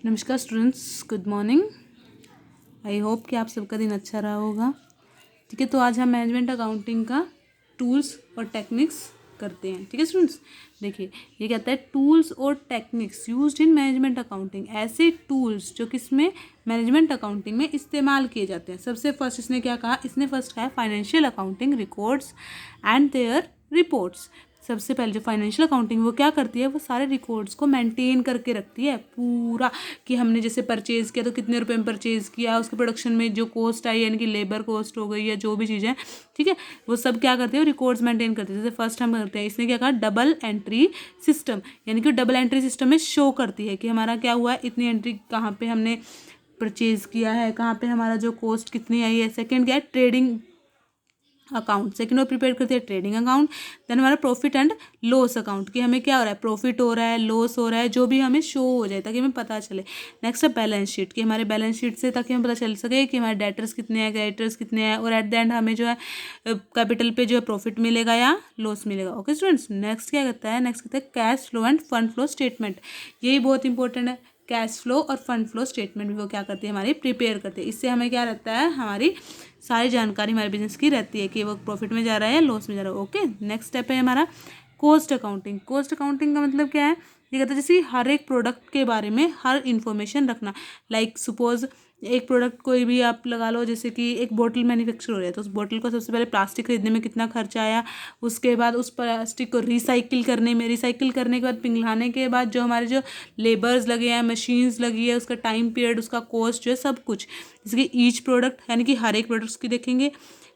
नमस्कार students, good morning. I hope कि आप सबका दिन अच्छा रहा होगा। ठीक है, तो आज हम मैनेजमेंट अकाउंटिंग का टूल्स और टेक्निक्स करते हैं। ठीक है स्टूडेंट्स, देखिए ये कहता है टूल्स और techniques used in management accounting. ऐसे टूल्स जो किसमें मैनेजमेंट अकाउंटिंग में इस्तेमाल किए जाते हैं। सबसे फर्स्ट इसने क्या कहा, इसने फर्स्ट कहा financial accounting records and their reports. सबसे पहले जो फाइनेंशियल अकाउंटिंग वो क्या करती है, वो सारे रिकॉर्ड्स को मेंटेन करके रखती है पूरा, कि हमने जैसे परचेज़ किया तो कितने रुपए में परचेज़ किया, उसके प्रोडक्शन में जो कॉस्ट आई यानी कि लेबर कॉस्ट हो गई या जो भी चीज़ें, ठीक है, वो सब क्या करते हैं, रिकॉर्ड्स मेंटेन करते हैं। जैसे फर्स्ट हम करते हैं, इसने क्या कहा, डबल एंट्री सिस्टम, यानी कि डबल एंट्री सिस्टम में शो करती है कि हमारा क्या हुआ है, इतनी एंट्री कहाँ पे हमने परचेज़ किया है, कहाँ पे हमारा जो कॉस्ट कितनी आई है। सेकेंड क्या है, ट्रेडिंग अकाउंट, सेकंड वो प्रिपेयर करते हैं ट्रेडिंग अकाउंट। देन हमारा प्रॉफिट एंड लॉस अकाउंट, कि हमें क्या हो रहा है, प्रॉफिट हो रहा है, लॉस हो रहा है, जो भी हमें शो हो जाए ताकि हमें पता चले। नेक्स्ट है बैलेंस शीट, कि हमारे बैलेंस शीट से ताकि हमें पता चल सके कि हमारे डेटर्स कितने हैं, क्रेडिटर्स कितने हैं, और एट द एंड हमें जो है कैपिटल पे जो है प्रॉफिट मिलेगा या लॉस मिलेगा। ओके स्टूडेंट्स, नेक्स्ट क्या कहता है, नेक्स्ट कहता है cash flow end fund flow statement. यही बहुत इंपॉर्टेंट है। कैश फ्लो और फंड फ्लो स्टेटमेंट भी वो क्या करती है, हमारी प्रिपेयर करते हैं। इससे हमें क्या रहता है, हमारी सारी जानकारी हमारे बिजनेस की रहती है कि वो प्रॉफिट में जा रहा है या लॉस में जा रहा है। ओके, नेक्स्ट स्टेप है हमारा कॉस्ट अकाउंटिंग। कॉस्ट अकाउंटिंग का मतलब क्या है, ये कहता है जैसे हर एक प्रोडक्ट के बारे में हर इन्फॉर्मेशन रखना। लाइक सपोज एक प्रोडक्ट कोई भी आप लगा लो, जैसे कि एक बोतल मैन्युफैक्चर हो रहा है, तो उस बोतल को सबसे पहले प्लास्टिक खरीदने में कितना खर्चा आया, उसके बाद उस प्लास्टिक को रिसाइकिल करने के बाद पिघलाने के बाद जो हमारे जो लेबर्स लगे हैं, मशीन्स लगी है, उसका टाइम पीरियड, उसका कॉस्ट जो है सब कुछ, जैसे कि ईच प्रोडक्ट यानी कि हर एक प्रोडक्ट्स की देखेंगे।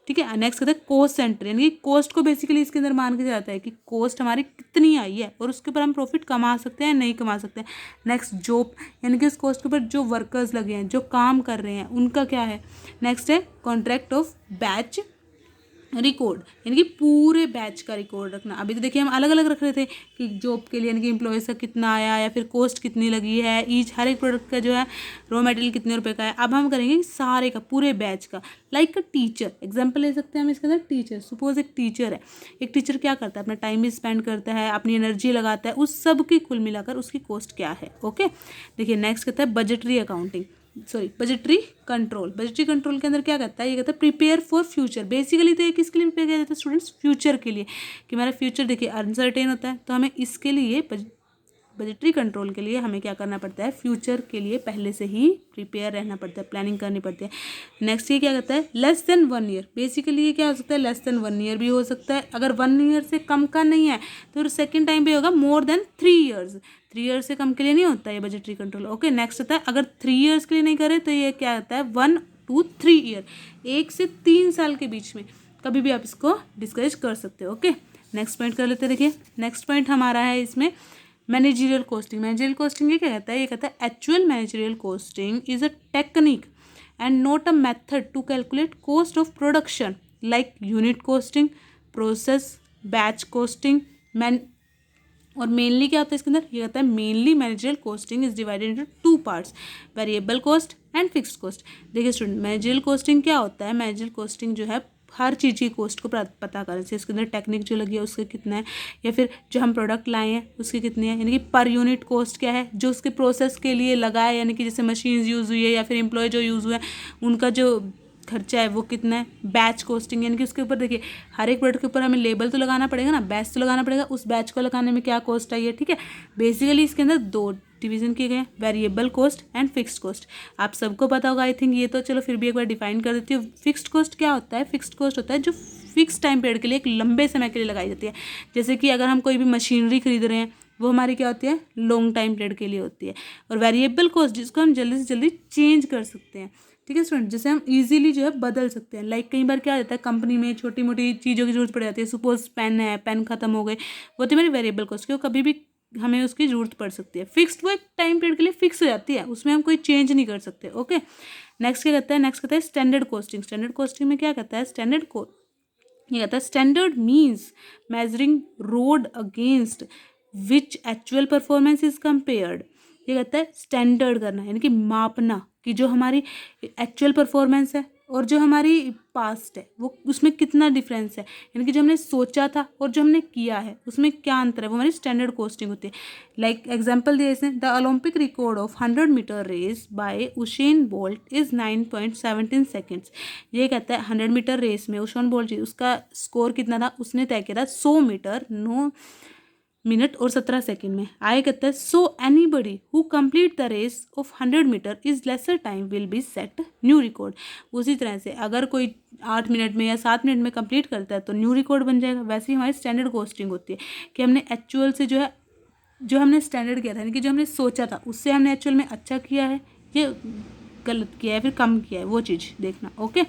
ठीक है, नेक्स्ट कहते हैं कॉस्ट सेंटर, यानी कि कॉस्ट को बेसिकली इसके अंदर मान के जाता है कि कॉस्ट हमारी कितनी आई है और उसके ऊपर हम प्रॉफिट कमा सकते हैं नहीं कमा सकते हैं। नेक्स्ट जॉब, यानी कि उस कॉस्ट के ऊपर जो वर्कर्स लगे हैं, जो काम कर रहे हैं, उनका क्या है। नेक्स्ट है कॉन्ट्रैक्ट ऑफ बैच रिकॉर्ड, यानी कि पूरे बैच का रिकॉर्ड रखना। अभी तो देखिए हम अलग अलग रख रहे थे कि जॉब के लिए यानी कि एम्प्लॉयज़ का कितना आया या फिर कॉस्ट कितनी लगी है, ईच हर एक प्रोडक्ट का जो है रॉ मटेरियल कितने रुपए का है। अब हम करेंगे सारे का, पूरे बैच का। लाइक अ टीचर, एग्जाम्पल ले सकते हैं हम इसके अंदर। टीचर, सपोज एक टीचर है, एक टीचर क्या करता है, अपना टाइम भी स्पेंड करता है, अपनी एनर्जी लगाता है, उस सब की कुल मिलाकर उसकी कॉस्ट क्या है। ओके, देखिए नेक्स्ट कहता है budgetary accounting, sorry budgetary control. Budgetary control के अंदर क्या कहता है, ये कहता है प्रिपेयर फॉर फ्यूचर। बेसिकली तो ये किसके लिए प्रिपेयर किया जाता है स्टूडेंट्स, फ्यूचर के लिए, कि हमारा फ्यूचर देखिए अनसर्टेन होता है, तो हमें इसके लिए बजटरी कंट्रोल के लिए हमें क्या करना पड़ता है, फ्यूचर के लिए पहले से ही प्रिपेयर रहना पड़ता है, प्लानिंग करनी पड़ती है। नेक्स्ट ये क्या कहता है, लेस देन 1 ईयर। बेसिकली ये क्या हो सकता है, लेस देन 1 ईयर भी हो सकता है। अगर 1 ईयर से कम का नहीं है तो सेकेंड टाइम भी होगा मोर देन 3 ईयर्स। 3 ईयर्स से कम के लिए नहीं होता है बजटरी कंट्रोल। ओके, नेक्स्ट होता है अगर 3 ईयर्स के लिए नहीं करे तो ये क्या होता है, 1 to 3 ईयर, 1 से 3 साल के बीच में कभी भी आप इसको डिस्करेज कर सकते हो। ओके, नेक्स्ट पॉइंट कर लेते हैं। देखिए नेक्स्ट पॉइंट हमारा है इसमें मैनेजरियल कोस्टिंग। मैनेजरियल कोस्टिंग ये क्या कहता है, ये कहता है actual managerial costing is a technique and not a method to calculate cost of production like unit costing, process, batch costing. और मेनली क्या होता है इसके अंदर, ये कहता है mainly managerial costing is divided into 2 parts, variable cost and fixed cost. देखिए स्टूडेंट, मैनेजरियल कोस्टिंग क्या होता है, मैनेजरियल कोस्टिंग जो है हर चीज़ की कॉस्ट को पता करें, जैसे इसके अंदर टेक्निक जो लगी है उसका कितना है, या फिर जो हम प्रोडक्ट लाए हैं उसकी कितनी है, यानी कि पर यूनिट कॉस्ट क्या है, जो उसके प्रोसेस के लिए लगा है, यानी कि जैसे मशीन यूज़ हुई है या फिर एम्प्लॉय जो यूज़ हुआ है उनका जो खर्चा है वो कितना है। बैच कोस्टिंग, यानी कि उसके ऊपर देखिए हर एक प्रोडक्ट के ऊपर हमें लेबल तो लगाना पड़ेगा ना, बैच तो लगाना पड़ेगा, उस बैच को लगाने में क्या कॉस्ट आई है। ठीक है, बेसिकली इसके अंदर 2 डिवीजन किए गए हैं, variable cost and fixed cost. आप सबको पता होगा आई थिंक, ये तो चलो फिर भी एक बार डिफाइन कर देती हूँ। फिक्स्ड कॉस्ट क्या होता है, फिक्स्ड कॉस्ट होता है जो फिक्स टाइम पीरियड के लिए, एक लंबे समय के लिए लगाई जाती है। जैसे कि अगर हम कोई भी मशीनरी खरीद रहे हैं वो हमारी क्या होती है, लॉन्ग टाइम पीरियड के लिए होती है। और वेरिएबल कॉस्ट जिसको हम जल्दी से जल्दी चेंज कर सकते हैं। ठीक है स्टूडेंट, जैसे हम इजीली जो है बदल सकते हैं। लाइक कई बार क्या होता है, कंपनी में छोटी मोटी चीज़ों की जरूरत पड़ जाती है, सपोज पेन है, पेन खत्म हो गए, वो तो मेरी वेरिएबल कॉस्ट, क्योंकि कभी भी हमें उसकी जरूरत पड़ सकती है। फिक्स्ड वो एक टाइम पीरियड के लिए फिक्स हो जाती है, उसमें हम कोई चेंज नहीं कर सकते। ओके, नेक्स्ट क्या कहता है, नेक्स्ट कहता है स्टैंडर्ड कॉस्टिंग। स्टैंडर्ड कॉस्टिंग में क्या कहता है, ये कहता है standard means measuring road against which actual performance is compared. ये कहता है स्टैंडर्ड करना, यानी कि मापना, कि जो हमारी एक्चुअल परफॉर्मेंस है और जो हमारी पास्ट है वो उसमें कितना डिफरेंस है, यानी कि जो हमने सोचा था और जो हमने किया है उसमें क्या अंतर है, वो हमारी स्टैंडर्ड कॉस्टिंग होती है। लाइक एग्जांपल दिए इसने, the Olympic record of 100 metre race by Usain Bolt is 9.17 seconds. ये कहता है 100 मीटर रेस में उसेन बोल्ट जी उसका स्कोर कितना था, उसने तय किया था 100 मीटर 9 मिनट और 17 सेकंड में। आगे कहता है so anybody who complete the race of 100 metre is lesser time will be set new record. उसी तरह से अगर कोई 8 मिनट में या 7 मिनट में कंप्लीट करता है तो न्यू रिकॉर्ड बन जाएगा। वैसे ही हमारी स्टैंडर्ड कॉस्टिंग होती है कि हमने एक्चुअल से जो है जो हमने स्टैंडर्ड किया था, यानी कि जो हमने सोचा था उससे हमने एक्चुअल में अच्छा किया है या गलत किया है फिर कम किया है, वो चीज़ देखना। ओके,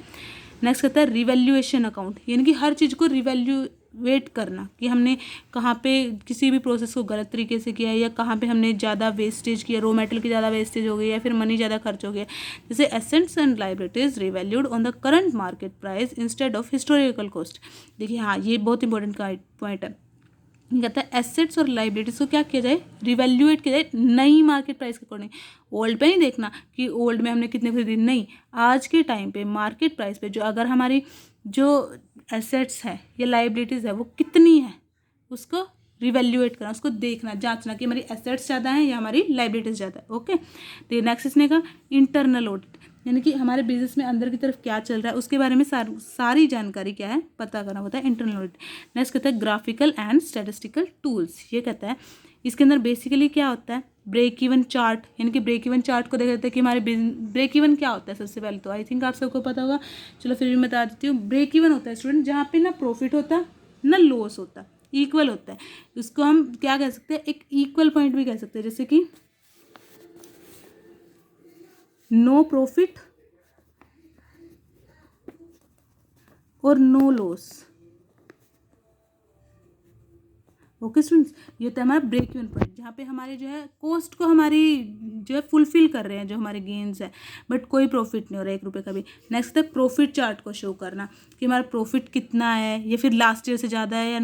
नेक्स्ट कहता है रिवैल्यूएशन अकाउंट, यानी कि हर चीज़ को रिवैल्यूएट करना कि हमने कहाँ पे किसी भी प्रोसेस को गलत तरीके से किया है या कहाँ पे हमने ज़्यादा वेस्टेज किया, रॉ मेटेरियल की ज़्यादा वेस्टेज हो गई या फिर मनी ज़्यादा खर्च हो गया। जैसे assets and liabilities revalued on the current market price instead of historical cost. देखिए हाँ, ये बहुत इंपॉर्टेंट पॉइंट है। कहता है एसेट्स और लाइबिलिटीज़ को क्या किया जाए, रिवैल्यूएट किया जाए नई मार्केट प्राइस के अकॉर्डिंग। ओल्ड पे नहीं देखना कि ओल्ड में हमने कितने खरीदी, नहीं, आज के टाइम पे मार्केट प्राइस पे जो अगर हमारी जो एसेट्स है या लाइबिलिटीज़ है वो कितनी है उसको रिवैल्यूएट करना, उसको देखना जांचना कि हमारी एसेट्स ज़्यादा हैं या हमारी लाइबिलिटीज़ ज़्यादा है। ओके, तो नेक्स्ट इसने कहा इंटरनल ऑडिट, यानी कि हमारे बिजनेस में अंदर की तरफ क्या चल रहा है उसके बारे में सारी जानकारी क्या है पता करना होता है, इंटरनल ऑडिट। नेक्स्ट कहता है ग्राफिकल एंड स्टैटिस्टिकल टूल्स। ये कहता है इसके अंदर बेसिकली क्या होता है, ब्रेक इवन चार्ट, यानी कि ब्रेक इवन चार्ट को देखा जाता है कि हमारे ब्रेक इवन क्या होता है। सबसे पहले तो आई थिंक आप सबको पता होगा, चलो फिर भी बता देती हूँ। ब्रेक इवन होता है स्टूडेंट जहाँ पे ना प्रॉफिट होता ना लॉस होता, इक्वल होता है। उसको हम क्या कह सकते हैं, एक इक्वल पॉइंट भी कह सकते हैं, जैसे कि नो प्रॉफिट और नो लॉस। ओके स्टूडेंट्स, ये होता है हमारा ब्रेक इवन पॉइंट जहाँ पे हमारे जो है कॉस्ट को हमारी जो है फुलफिल कर रहे हैं जो हमारे गेन्स है, बट कोई प्रॉफिट नहीं हो रहा है 1 रुपये का भी। नेक्स्ट है प्रॉफिट चार्ट को शो करना कि हमारा प्रॉफिट कितना है या फिर लास्ट ईयर से ज़्यादा है या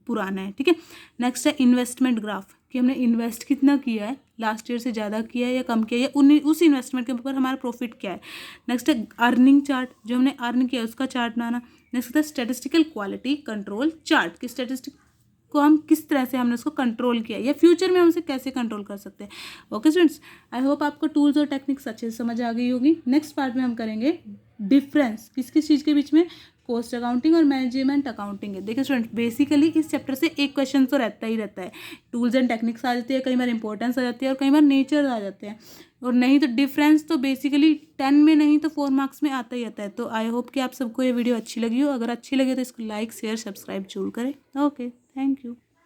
पुराना है। ठीक है, नेक्स्ट है इन्वेस्टमेंट ग्राफ कि हमने इन्वेस्ट कितना किया है, लास्ट ईयर से ज़्यादा किया है या कम किया है या उस इन्वेस्टमेंट के ऊपर हमारा प्रॉफिट क्या है। नेक्स्ट है अर्निंग चार्ट, जो हमने अर्न किया है उसका चार्ट बनाना। नेक्स्ट है स्टैटिस्टिकल क्वालिटी कंट्रोल चार्ट कि स्टैटिस्टिक को हम किस तरह से हमने उसको कंट्रोल किया या फ्यूचर में हम उसे कैसे कंट्रोल कर सकते हैं। ओके स्टूडेंट्स, आई होप आपको टूल्स और टेक्निक्स अच्छे से समझ आ गई होगी। नेक्स्ट पार्ट में हम करेंगे डिफरेंस किस किस चीज़ के बीच में, कॉस्ट अकाउंटिंग और मैनेजमेंट अकाउंटिंग है। देखिए स्टूडेंट, बेसिकली इस चैप्टर से एक क्वेश्चन तो रहता ही रहता है, टूल्स एंड टेक्निक्स आ जाती है, कई बार इंपॉर्टेंस आ जाती है और कई बार नेचर आ जाते हैं, और नहीं तो डिफरेंस तो बेसिकली 10 में नहीं तो 4 मार्क्स में आता ही आता है। तो आई होप कि आप सबको ये वीडियो अच्छी लगी हो। अगर अच्छी लगे तो इसको लाइक शेयर सब्सक्राइब जरूर करें। Okay, thank you.